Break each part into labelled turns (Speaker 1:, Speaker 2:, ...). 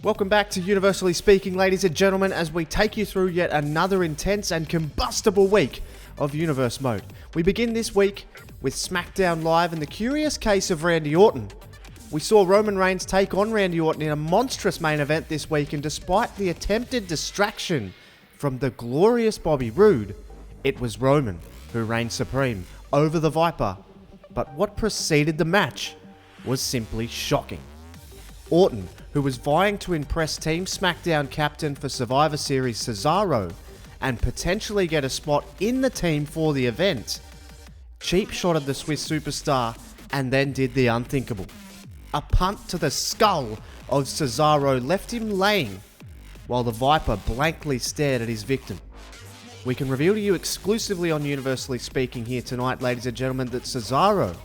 Speaker 1: Welcome back to Universally Speaking, ladies and gentlemen, as we take you through yet another intense and combustible week of Universe Mode. We begin this week with SmackDown Live and the curious case of Randy Orton. We saw Roman Reigns take on Randy Orton in a monstrous main event this week, and despite the attempted distraction from the glorious Bobby Roode, it was Roman who reigned supreme over the Viper. But what preceded the match was simply shocking. Orton, who was vying to impress Team SmackDown captain for Survivor Series Cesaro and potentially get a spot in the team for the event, cheap-shotted the Swiss superstar and then did the unthinkable. A punt to the skull of Cesaro left him laying while the Viper blankly stared at his victim. We can reveal to you exclusively on Universally Speaking here tonight, ladies and gentlemen, that Cesaro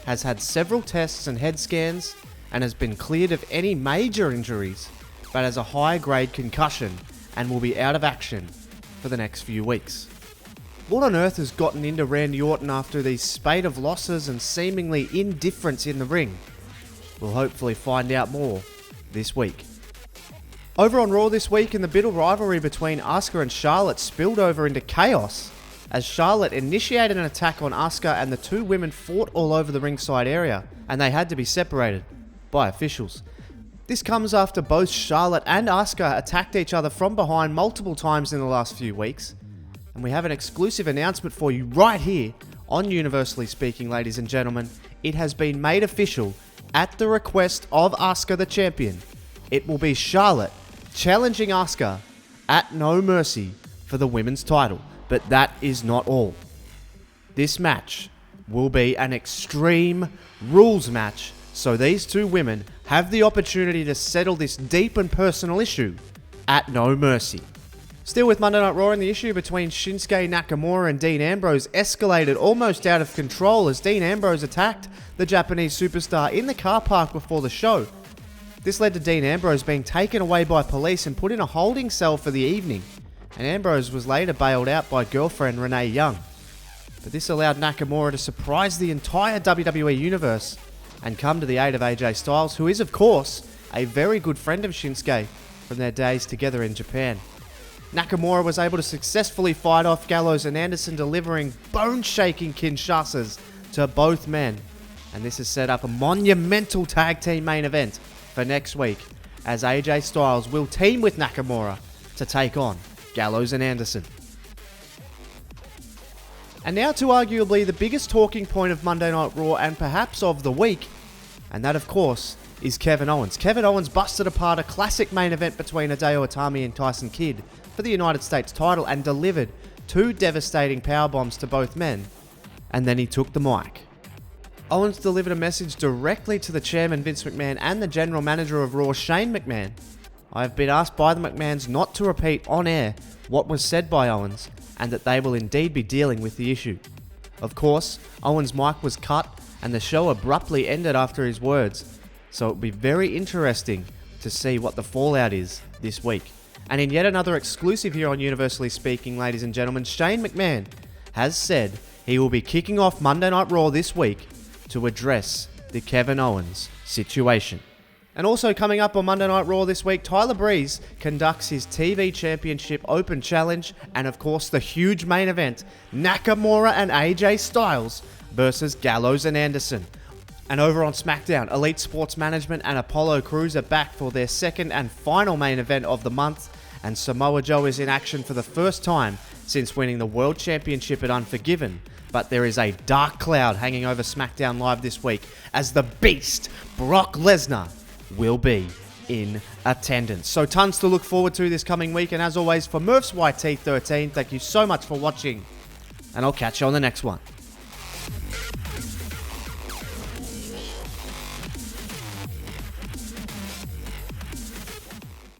Speaker 1: has had several tests and head scans and has been cleared of any major injuries, but has a high-grade concussion and will be out of action for the next few weeks. What on earth has gotten into Randy Orton after these spate of losses and seemingly indifference in the ring? We'll hopefully find out more this week. Over on Raw this week, and the bitter rivalry between Asuka and Charlotte spilled over into chaos as Charlotte initiated an attack on Asuka and the two women fought all over the ringside area, and they had to be separated by officials. This comes after both Charlotte and Asuka attacked each other from behind multiple times in the last few weeks, and we have an exclusive announcement for you right here on Universally Speaking, ladies and gentlemen. It has been made official at the request of Asuka the champion. It will be Charlotte challenging Asuka at No Mercy for the women's title, but that is not all. This match will be an Extreme Rules match, so these two women have the opportunity to settle this deep and personal issue at No Mercy. Still with Monday Night Raw, and the issue between Shinsuke Nakamura and Dean Ambrose escalated almost out of control as Dean Ambrose attacked the Japanese superstar in the car park before the show. This led to Dean Ambrose being taken away by police and put in a holding cell for the evening, and Ambrose was later bailed out by girlfriend Renee Young. But this allowed Nakamura to surprise the entire WWE universe and come to the aid of AJ Styles, who is of course a very good friend of Shinsuke from their days together in Japan. Nakamura was able to successfully fight off Gallows and Anderson, delivering bone-shaking Kinshasas to both men. And this has set up a monumental tag team main event for next week, as AJ Styles will team with Nakamura to take on Gallows and Anderson. And now to arguably the biggest talking point of Monday Night Raw and perhaps of the week, and that of course is Kevin Owens. Kevin Owens busted apart a classic main event between Hideo Itami and Tyson Kidd for the United States title and delivered two devastating powerbombs to both men, and then he took the mic. Owens delivered a message directly to the chairman Vince McMahon and the general manager of Raw Shane McMahon. I have been asked by the McMahons not to repeat on air what was said by Owens, and that they will indeed be dealing with the issue. Of course, Owens' mic was cut and the show abruptly ended after his words, so it will be very interesting to see what the fallout is this week. And in yet another exclusive here on Universally Speaking, ladies and gentlemen, Shane McMahon has said he will be kicking off Monday Night Raw this week to address the Kevin Owens situation. And also coming up on Monday Night Raw this week, Tyler Breeze conducts his TV Championship Open Challenge, and of course the huge main event, Nakamura and AJ Styles versus Gallows and Anderson. And over on SmackDown, Elite Sports Management and Apollo Crews are back for their second and final main event of the month, and Samoa Joe is in action for the first time since winning the World Championship at Unforgiven. But there is a dark cloud hanging over SmackDown Live this week as the Beast, Brock Lesnar, will be in attendance. So tons to look forward to this coming week, and as always, for Murph's YT13, thank you so much for watching, and I'll catch you on the next one.